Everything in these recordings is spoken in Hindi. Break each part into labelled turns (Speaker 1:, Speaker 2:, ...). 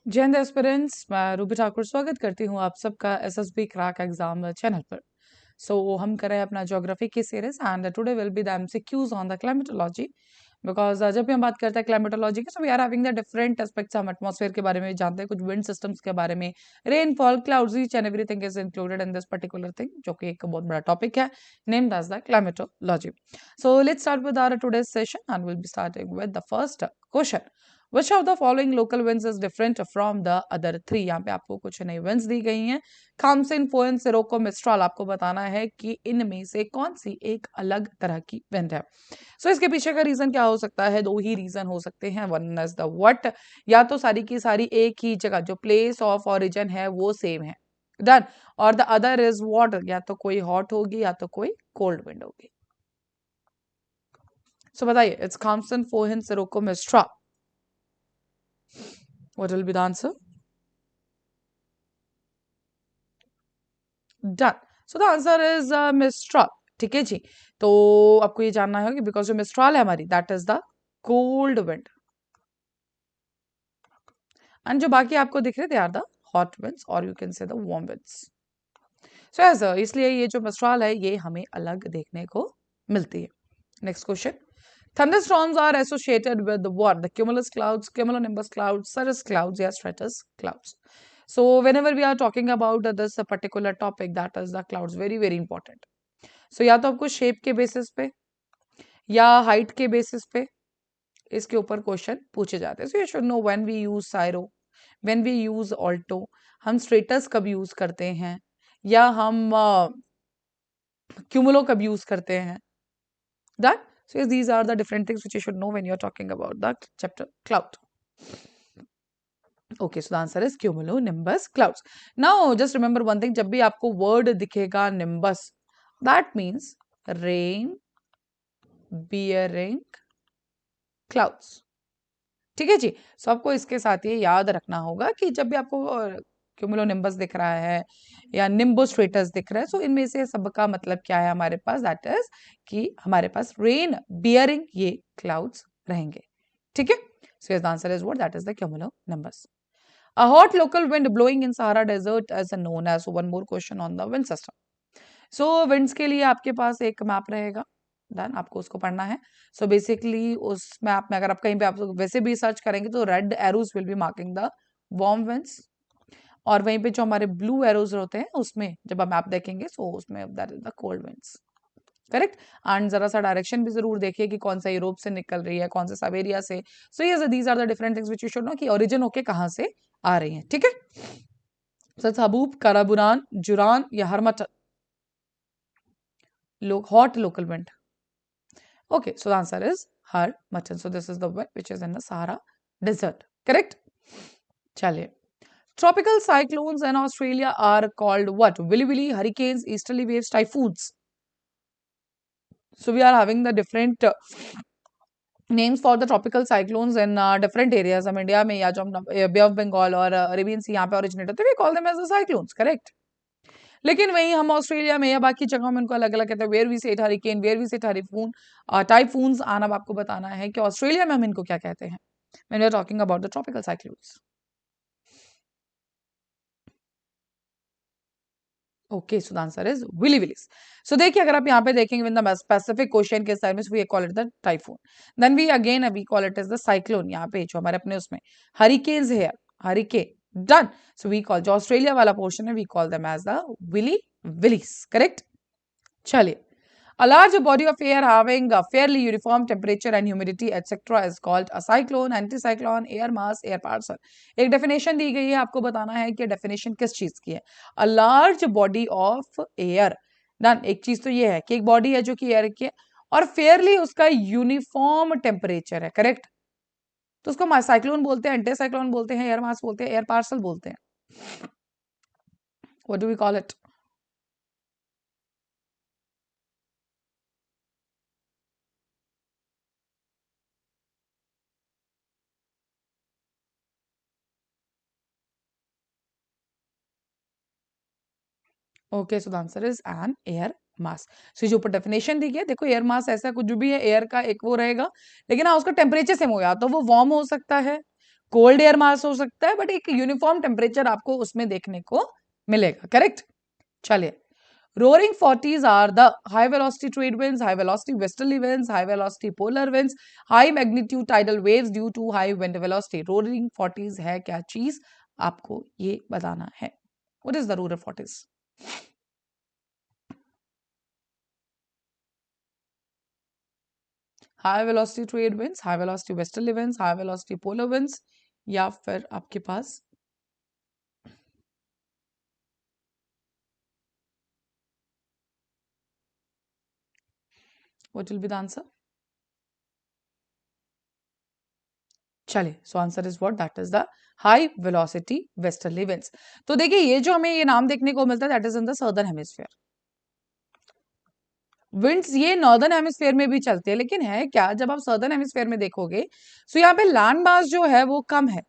Speaker 1: जय हिंद एस्पिरेंट्स, मैं रूबी ठाकुर स्वागत करती हूँ आप सबका एसएसबी क्रैक एग्जाम चैनल पर। हम कर रहे हैं अपना ज्योग्राफी की series and today will be the MCQs on the climatology. Because जब भी हम बात करते हैं क्लाइमेटोलॉजी की, so we are having the different aspects. हम एटमॉस्फेयर के बारे में जानते हैं, कुछ विंड सिस्टम्स के बारे में, rainfall, clouds, each and everything is included in this particular thing, जो कि एक बहुत बड़ा टॉपिक है, named as the climatology. So let's start with our today's session and will be starting with the first question. Which of the following local winds is different from the other three? यहाँ पे आपको कुछ नई winds दी गई हैं। खामसिन, फोएन, सिरोको, मिस्ट्रॉल। आपको बताना है कि इनमें से कौन सी एक अलग तरह की विंड है। इसके पीछे का रीजन क्या हो सकता है? दो ही रीजन हो सकते हैं। वन इज द व्हाट, या तो सारी की सारी एक ही जगह जो प्लेस ऑफ ओरिजिन है वो सेम है, डन। और द अदर इज वाटर, या तो कोई हॉट होगी या तो कोई कोल्ड विंड होगी। बताइए, it's khamsin, foehn, sirocco, mistral. What will be the answer? Done. The answer is mistral. ठीक है जी। तो आपको ये जानना है कि बिकॉज जो मिस्ट्रॉल है हमारी, that is the cold wind, and जो बाकी आपको दिख रहे थे आर द हॉट विंड्स, और you can say the warm winds. इसलिए ये जो मिस्ट्रॉल है ये हमें अलग देखने को मिलती है। Next question. Thunderstorms are associated with what? The cumulus clouds, cumulonimbus clouds, cirrus clouds, या stratus clouds. So whenever we are talking about this particular topic, that is the clouds, very very important. या तो आपको शेप के बेसिस पे या हाइट के बेसिस पे इसके ऊपर क्वेश्चन पूछे जाते हैं। So you should know when we use cirro, when we use alto, हम स्ट्रेटस कब यूज करते हैं, या हम क्यूमुलो कब यूज करते हैं, that. So yes, these are the different things which you should know when you are talking about the chapter cloud. Okay, so the answer is cumulonimbus clouds. Now just remember one thing, जब भी आपको word दिखेगा nimbus, that means rain bearing clouds. ठीक है जी। आपको इसके साथ ये याद रखना होगा कि जब भी आपको क्यूमुलोनिम्बस दिख रहा है या निम्बोस्ट्रेटस दिख रहा है, सो इनमें से सबका मतलब क्या है हमारे पास, दैट इज कि हमारे पास रेन बियरिंग ये क्लाउड्स रहेंगे। ठीक है। सो the answer is what, that is the cumulonimbus. A hot local wind blowing in Sahara Desert is known as. So one more question on the wind system. winds के लिए आपके पास एक मैप रहेगा, डन, आपको उसको पढ़ना है। बेसिकली उस मैप में अगर आप कहीं पे आप वैसे भी सर्च करेंगे तो red arrows will be marking the warm winds, और वहीं पे जो हमारे ब्लू एरोज होते हैं उसमें जब आप मैप देखेंगे सो उसमें that is the cold winds. Correct. And जरा सा डायरेक्शन भी जरूर देखिए कि कौन सा यूरोप से निकल रही है, कौन से साइबेरिया से। ये these are the different things which you should know कि ओरिजिन होके कहाँ से आ रही है। ठीक है। हबूब, काराबुरान, जुरान या हरमट, hot local wind. Okay, so the answer is Harmattan. So this is the wind which is in the Sahara Desert. Correct? चलिए, tropical cyclones in Australia are called what? Willy Willy, hurricanes, easterly waves, typhoons. So we are having the different names for the tropical cyclones in different areas of India में, या जो हम Bay of Bengal और Arabian Sea यहाँ पे originate होते हैं, we call them as the cyclones. Correct? लेकिन वहीं हम ऑस्ट्रेलिया में या बाकी जगहों में उनको अलग अलग कहते हैं, वेयर वी से हरिकेन, वेयर वी से टाइफून, टाइफून्स। आना आपको बताना है कि ऑस्ट्रेलिया में हम इनको क्या कहते हैं when we are talking about the tropical cyclones. Okay, so the answer is willy willies. देखिए, अगर आप यहाँ पे देखेंगे विद द स्पेसिफिक क्वेश्चन के साथ में we call it the typhoon, then we call it as the cyclone. यहाँ पे जो हमारे अपने उसमें हरिकेन्स है, हरिकेन, डन। वी कॉल जो ऑस्ट्रेलिया वाला पोर्शन है we call them as the willy willies. Correct. चलिए, a large body of air having a fairly uniform temperature and humidity etc. is called a cyclone, anticyclone, air mass, air parcel. एक डेफिनेशन दी गई है, आपको बताना है कि डेफिनेशन किस चीज की है। a large body of air, done. एक चीज तो ये है कि एक बॉडी है जो कि एयर की है और फेयरली उसका यूनिफॉर्म टेम्परेचर है। करेक्ट। तो उसको साइक्लोन बोलते हैं, एंटी साइक्लोन बोलते हैं, एयर मास बोलते हैं, एयर पार्सल बोलते हैं। What do we call it? Okay, so the answer is an air mass. जो ऊपर डेफिनेशन दी गई है, देखो एयर मास ऐसा कुछ भी है, एयर का एक वो रहेगा, लेकिन हाँ उसका टेम्परेचर सेम हो, या तो वो वार्म हो सकता है, कोल्ड एयर मास हो सकता है, बट एक यूनिफॉर्म टेम्परेचर आपको उसमें देखने को मिलेगा. करेक्ट. चलिए, roaring 40s are the high velocity trade winds, high velocity westerly winds, high velocity polar winds, high magnitude tidal waves due to high wind velocity. roaring 40s है क्या चीज, आपको ये बताना है. What is the roaring 40s? high velocity trade winds, high velocity westerly winds, high velocity polar winds, या फिर आपके पास what will be the answer? चलिए, so answer is what, that is the high velocity westerly winds. तो देखिए, ये जो हमें ये नाम देखने को मिलता है, that is in the southern hemisphere. Winds ये नॉर्दर्न हेमिस्फीयर में भी चलते हैं, लेकिन है क्या, जब आप सर्दर्न हेमिस्फीयर में देखोगे, सो यहाँ पे लैंड मास जो है वो कम है.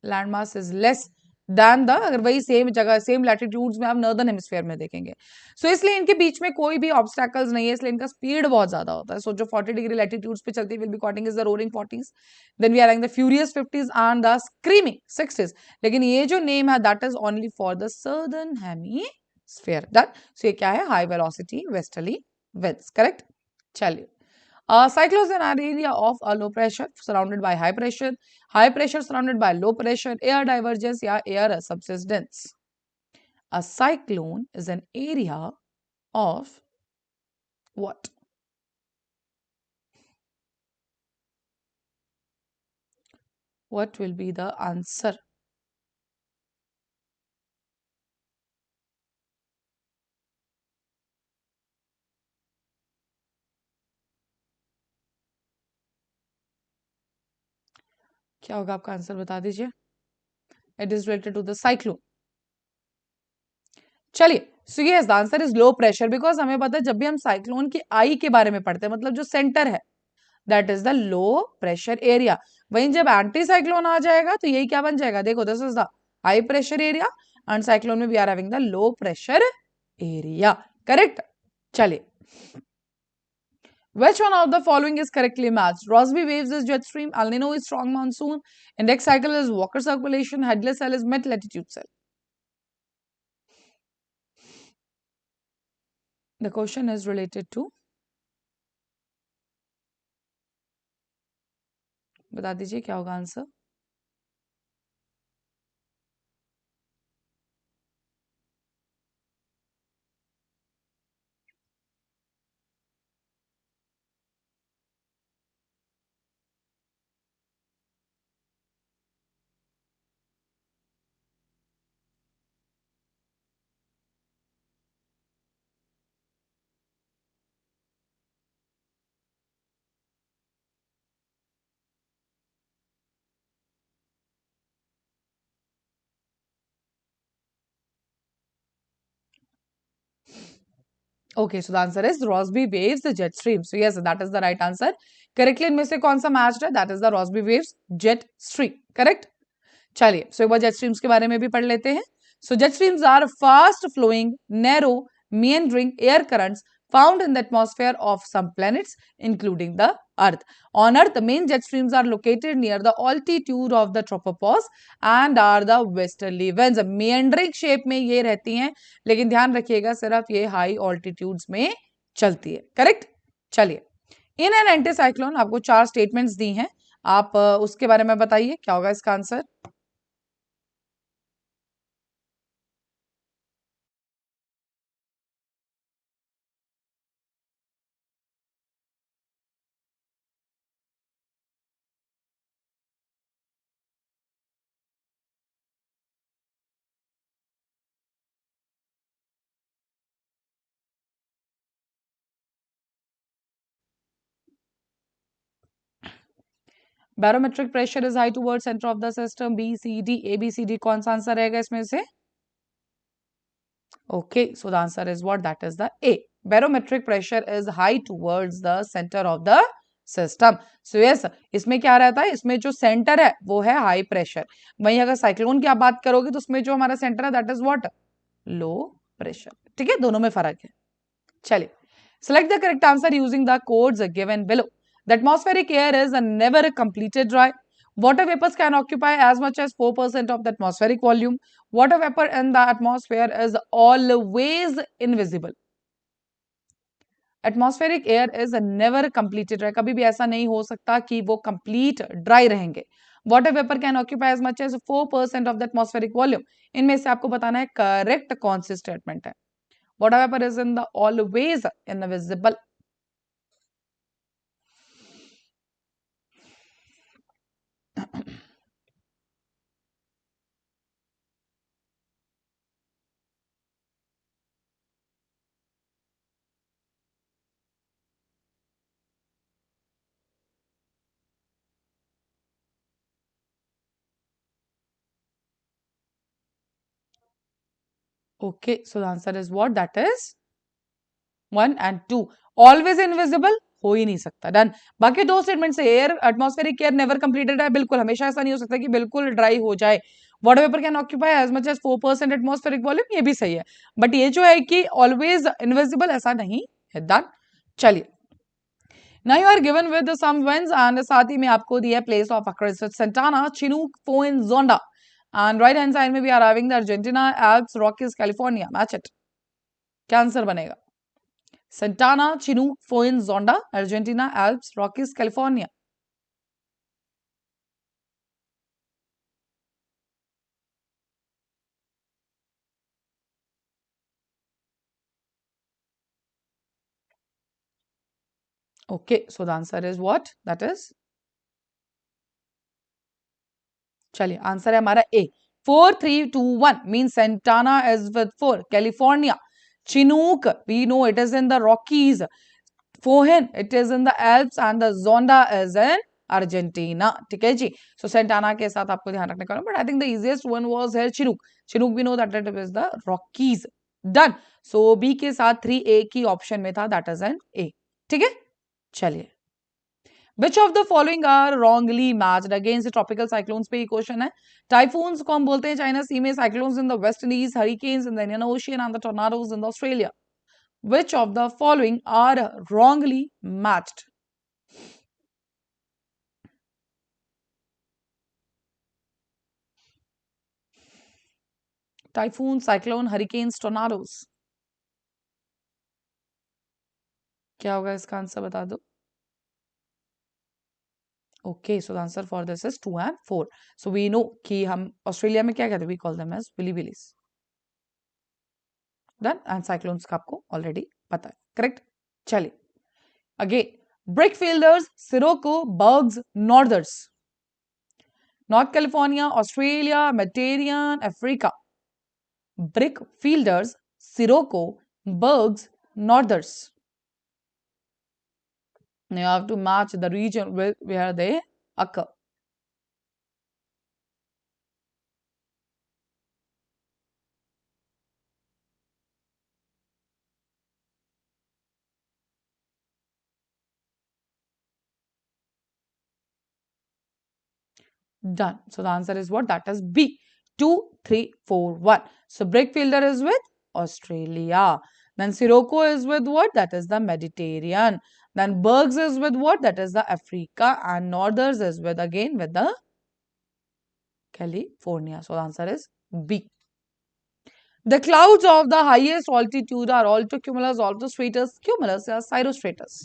Speaker 1: Land mass is less than the, अगर वही सेम जगह सेम लैटिट्यूड्स में आप नॉर्दर्न हेमिस्फीयर में देखेंगे. सो इसलिए इनके बीच में कोई भी ऑब्स्टैकल्स नहीं है, इसलिए इनका स्पीड बहुत ज्यादा होता है. सो जो 40 डिग्री लैटिट्यूड्स पे चलती है, will be coating is the roaring 40s, then we are having the furious 50s and the screaming 60s. लेकिन ये जो नेम है, that is only for the southern hemisphere. Done. So ये क्या है, high velocity westerly winds. Correct. चलिए, cyclones are an area of a low pressure surrounded by high pressure. High pressure surrounded by low pressure. Air divergence या air subsidence. A cyclone is an area of what? What will be the answer? क्या होगा आपका आंसर, बता दीजिए. It is related to the cyclone. चलिए, so yes, the answer is low pressure, because हमें पता है जब भी हम साइक्लोन की आई के बारे में पढ़ते हैं, मतलब जो सेंटर है, that is the low pressure area. वहीं जब एंटी साइक्लोन आ जाएगा तो यही क्या बन जाएगा, देखो, this is the high pressure area and cyclone में we are having the low pressure area. Correct. चलिए, which one of the following is correctly matched? Rossby waves is jet stream, El Nino is strong monsoon, index cycle is Walker circulation, headless cell is mid latitude cell. The question is related to, बता दीजिए क्या होगा answer. Okay, so the answer is Rossby waves, the jet stream. So yes, that is the right answer. Correctly इनमें से कौन सा मैच्ड है? That is the Rossby waves jet stream. Correct? चलिए, so एक बार jet streams के बारे में भी पढ़ लेते हैं. So jet streams are fast flowing, narrow, meandering air currents found in the atmosphere of some planets, including the Earth. On Earth, the main jet streams are located near the altitude of the tropopause and are the westerly winds. Meandering shape में ये रहती हैं, लेकिन ध्यान रखिएगा सिर्फ ये हाई ऑल्टीट्यूड्स में चलती है. करेक्ट. चलिए, इन एन एंटी साइक्लोन आपको 4 स्टेटमेंट्स दी हैं, आप उसके बारे में बताइए क्या होगा इसका answer. Barometric pressure is high toward center of the system. B C D, A B C D, कौन सा आंसर रहेगा इसमें से? Okay, so the answer is what, that is the A. Barometric pressure is high towards the center of the system. So yes, इसमें क्या रहता है, इसमें जो सेंटर है वो है हाई प्रेशर. वहीं अगर साइक्लोन की आप बात करोगे तो उसमें जो हमारा सेंटर है that is what, low pressure. ठीक है, दोनों में फर्क है. चलिए, select the correct answer using the codes given below. The atmospheric air is never completely dry. Water vapors can occupy as much as 4% of the atmospheric volume. Water vapor in the atmosphere is always invisible. Atmospheric air is never completed dry, कभी भी ऐसा नहीं हो सकता कि वो कंप्लीट ड्राई रहेंगे. Water vapour can occupy as much as 4% of the atmospheric volume. इनमें से आपको बताना है करेक्ट कौन सी स्टेटमेंट है. Water vapour is in the always invisible. Okay, so the answer is what? That is 1 and 2. Always invisible हो ही नहीं सकता. डन. बाकी दो स्टेटमेंट से air atmospheric air never completed है, बिल्कुल हमेशा ऐसा नहीं हो सकता कि बिल्कुल ड्राई हो जाए. Water vapour can occupy as much as 4% atmospheric volume, ये भी सही है. बट ये जो है कि ऑलवेज इनविजिबल, ऐसा नहीं है. डन. चलिए, now you are given with some winds and साथ ही में आपको दिया place of occurrence. Santana, Chinook, foehn, Zonda. And right hand side में we are having the Argentina, Alps, Rockies, California. Match it. क्या आंसर बनेगा? Santana, Chinook, Foin, Zonda, Argentina, Alps, Rockies, California. Okay, so the answer is what? That is, चलिए आंसर है हमारा ए. 4-3-2-1 means Santana is with 4. California. Chinook, we know it is in the Rockies. Fohn, it is in the Alps, and the Zonda is in Argentina. ठीक है जी. सो सेंटाना के साथ आपको ध्यान रखने का, but I think the easiest one was here chinook. Chinook we know that it is the Rockies. Done. So B के साथ 3A की ऑप्शन में था, दैट इज एन ए. ठीक है. चलिए, which of the following are wrongly matched against tropical cyclones पे ये क्वेश्चन है. टाइफून्स को हम बोलते हैं चाइना सी में, cyclones in the West Indies, hurricanes in the Indian ocean and the tornadoes in the Australia. Which of the following are wrongly matched? Typhoon, cyclone, hurricanes, tornadoes. क्या होगा इसका आंसर बता दो. Okay, so the answer for this is 2 and 4. So we know कि हम ऑस्ट्रेलिया में क्या कहते हैं, we call them as willy willies. Done. And cyclones का आपको already पता है. Correct? चलिए. Again, brickfielders, Sirocco, bugs, northers. North California, Australia, Mediterranean, Africa. Brickfielders, Sirocco, bugs, northers. Now you have to match the region where they occur. Done. So the answer is what? That is B. 2, 3, 4, 1. So Brickfielder is with Australia. Then Sirocco is with what? That is the Mediterranean. Then Bergs is with what? That is the Africa. And Northers is with again with the California. So the answer is B. The clouds of the highest altitude are altocumulus, altostratus, cumulus, or cirrostratus.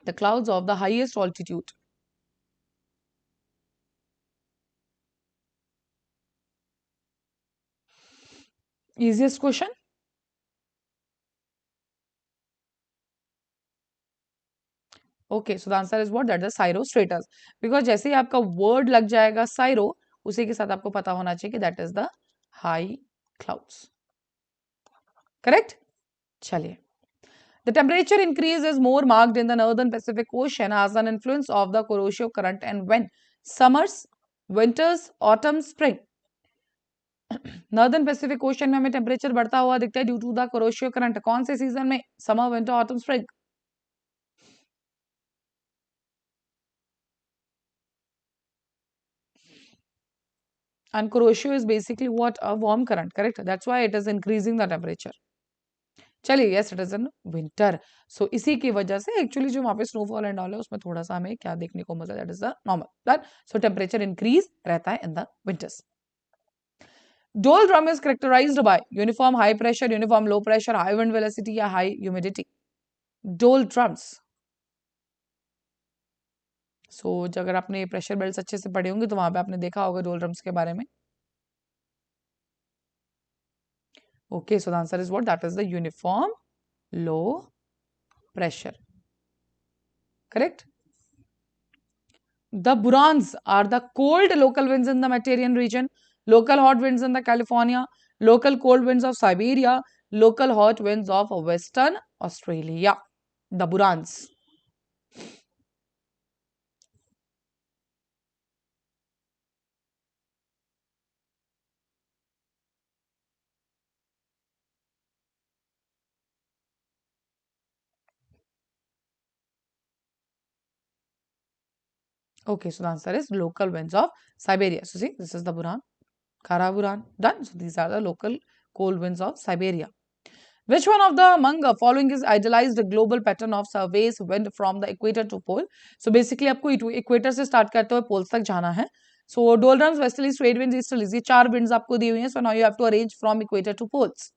Speaker 1: The clouds of the highest altitude. Easiest question. Okay, so the answer is what? That is cirrostratus. Because जैसे ही आपका वर्ड लग जाएगा साइरो, उसी के साथ आपको पता होना चाहिए कि that is the high clouds. Correct. चलिए, the temperature increase is more marked in the northern Pacific Ocean as an influence of the Kuroshio current and when? Summers, winters, autumn, spring. Northern Pacific Ocean में हमें टेम्परेचर बढ़ता हुआ दिखता है due to the Kuroshio current. कौन से सीजन में? Summer, winter, autumn, spring. And Kuroshio is basically what? A warm current, correct? That's why it is increasing the temperature. चलिए, yes it is in winter. So इसी की वजह से एक्चुअली जो वहां पे स्नोफॉल एंड ऑल है उसमें थोड़ा सा हमें क्या देखने को मिलता है, that is the normal. So temperature increase रहता है in the winters. Doldrum is characterized by uniform high pressure, uniform low pressure, high wind velocity या high humidity. Doldrums. सो अगर आपने प्रेशर बेल्ट अच्छे से पढ़े होंगे तो वहां पे आपने देखा होगा डोलड्रम्स के बारे में। Okay, so the answer is what, that is the uniform low pressure. Correct? The burans are the cold local winds in the Mediterranean region, local hot winds in the California, local cold winds of Siberia, local hot winds of Western Australia. The burans. Okay, so the answer is local winds of Siberia. So see, this is the buran, Kara buran. Done. So these are the local cold winds of Siberia. Which one of the among the following is idealized global pattern of surveys wind from the equator to pole? So basically आपको इक्वेटर से स्टार्ट करते हुए पोल्स तक जाना है. So doldrums, westerlies, trade winds, easterlies, ये चार winds आपको दी हुई हैं. So now you have to arrange from equator to poles.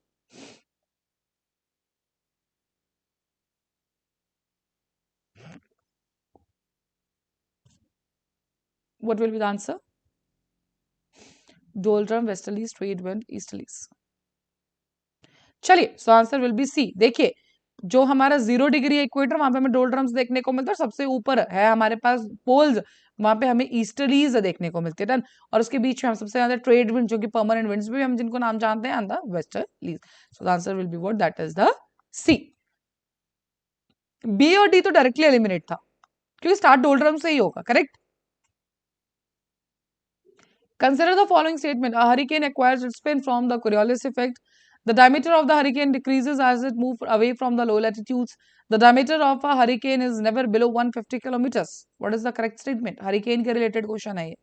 Speaker 1: What will be the answer? Doldrum, westerlies, trade wind, easterlies. चलिए, so answer will be C. देखिए, जो हमारा 0 डिग्री इक्वेटर वहां पे हमें डोल्ड्रम्स देखने को मिलता है, सबसे ऊपर है हमारे पास पोल्स, वहां पे हमें ईस्टर्लीज देखने को मिलते हैं. और उसके बीच में हम सबसे ज्यादा ट्रेड विंड जो कि परमानेंट विंड्स भी हम जिनको नाम जानते हैं, the westerlies. So the answer will be what, that is the C. B और डी तो डायरेक्टली एलिमिनेट था क्योंकि स्टार्ट डोल्ड्रम से ही होगा. Correct. Consider the following statement. A hurricane acquires its spin from the Coriolis effect. The diameter of the hurricane decreases as it moves away from the low latitudes. The diameter of a hurricane is never below 150 kilometers. What is the correct statement? Hurricane के related question है ये.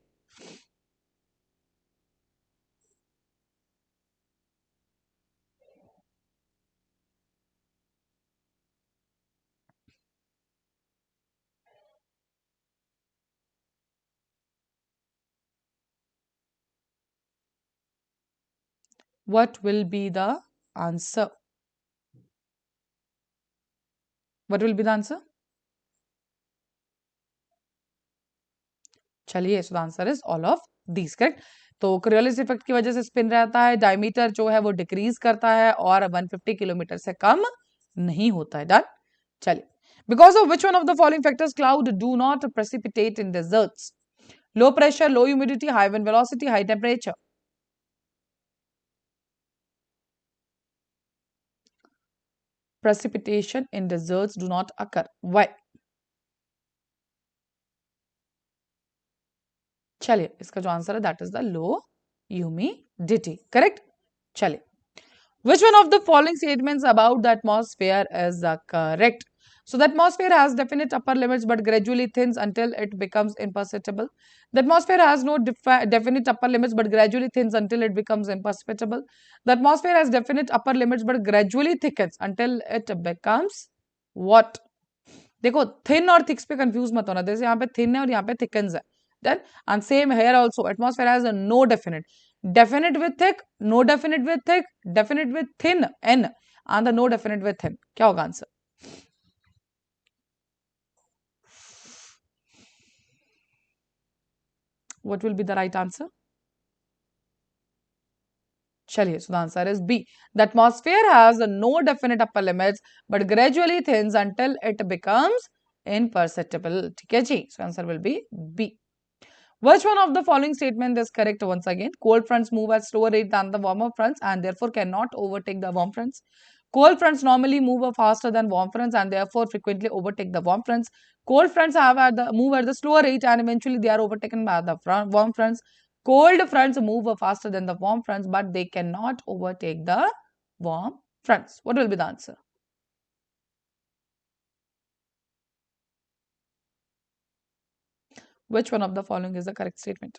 Speaker 1: What will be the answer? What will be the answer? चलिए, so the answer is all of these. Correct. तो कोरियोलिस इफेक्ट की वजह से स्पिन रहता है, डायमीटर जो है वो डिक्रीज करता है और 150 किलोमीटर से कम नहीं होता है. डन. चलिए. Because of which one of the following factors cloud do not precipitate in deserts? Low pressure, low humidity, high wind velocity, high temperature. Precipitation in deserts do not occur. Why? चलिए, इसका जो आंसर है that is the low humidity. Correct. चलिए. Which one of the following statements about the atmosphere is correct? So the atmosphere has definite upper limits but gradually thins until it becomes imperceptible. The atmosphere has no definite upper limits but gradually thins until it becomes imperceptible. The atmosphere has definite upper limits but gradually thickens until it becomes what? देखो, thin और thick पे कंफ्यूज मत होना. जैसे यहाँ पे thin है और यहाँ पे thickens है. Then and same here also, atmosphere has a no definite. Definite with thick, no definite with thick, definite with thin, n, and the no definite with thin. क्या होगा answer? What will be the right answer? चलिए, so the answer is B. The atmosphere has no definite upper limits but gradually thins until it becomes imperceptible. ठीक है जी. So answer will be B. Which one of the following statement is correct once again? Cold fronts move at slower rate than the warmer fronts and therefore cannot overtake the warm fronts. Cold fronts normally move faster than warm fronts and therefore frequently overtake the warm fronts. Cold fronts move at the slower rate and eventually they are overtaken by the warm fronts. Cold fronts move faster than the warm fronts but they cannot overtake the warm fronts. What will be the answer? Which one of the following is the correct statement?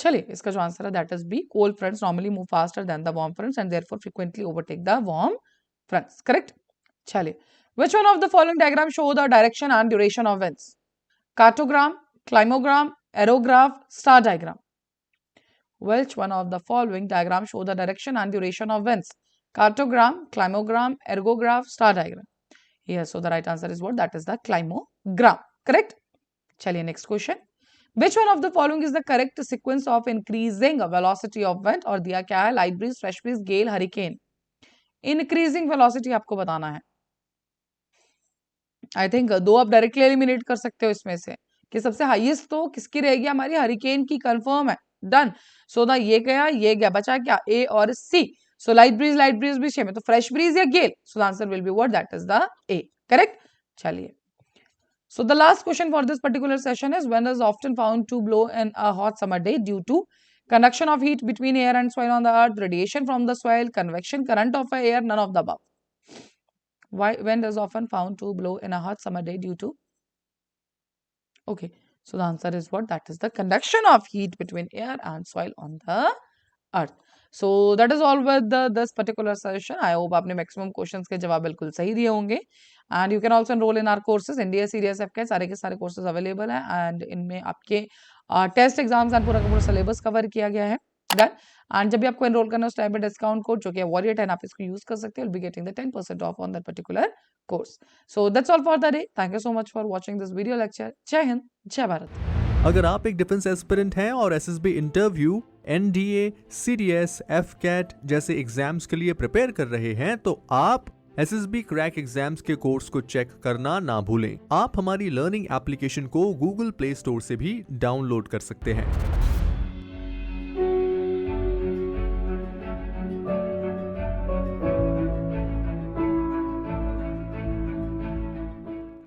Speaker 1: चलिए, इसका जो आंसर है that is B, cold fronts normally move faster than the warm fronts and therefore frequently overtake the warm fronts, correct. चलिए, which one of the following diagram show the direction and duration of winds? Cartogram, climogram, aerograph, star diagram. Which one of the following diagram show the direction and duration of winds? Cartogram, climogram, aerograph, star diagram. Yes, so the right answer is what? That is the climogram, correct? चलिए, next question. Which one of the following is the correct sequence of increasing velocity of wind? और दिया क्या है? Light breeze, fresh breeze, gale, hurricane. Increasing velocity आपको बताना है। आई थिंक दो आप डायरेक्टली एलिमिनेट कर सकते हो इसमें से कि सबसे हाईएस्ट तो किसकी रहेगी? हमारी हरिकेन की, कंफर्म है, डन। सो द ये गया, बचा क्या? ए और सी। सो लाइट ब्रीज भी सेम है, तो फ्रेश ब्रीज या gale? So the answer will be what? That is the A, correct. चलिए, so the last question for this particular session is, when is often found to blow in a hot summer day due to conduction of heat between air and soil on the earth, radiation from the soil, convection current of air, none of the above? Why when is often found to blow in a hot summer day due to? Okay, so the answer is what? That is the conduction of heat between air and soil on the earth. So that is all with this particular session. I hope आपने maximum questions के जवाब बिल्कुल सही दिए होंगे। And you can also enroll in our courses, India CDSF के सारे courses available हैं, and इनमें आपके टेस्ट एग्जाम्स एंड पूरा का पूरा सिलेबस कवर किया गया है। डन। एंड जब भी आपको एनरोल करना है उस टाइम पे डिस्काउंट कोड जो कि वॉरियर 10 आप इसको यूज कर सकते हो, will be getting the 10% of on that particular course. So that's all for the day. Thank you so much for watching this video lecture. जय हिंद, जय भारत।
Speaker 2: अगर आप एक डिफेंस एस्पिरेंट हैं और SSB interview, NDA, CDS, AFCAT जैसे एग्जाम्स के लिए प्रिपेयर कर रहे हैं, तो आप एसएसबी क्रैक एग्जाम्स के कोर्स को चेक करना ना भूलें। आप हमारी लर्निंग एप्लीकेशन को गूगल प्ले स्टोर से भी डाउनलोड कर सकते हैं।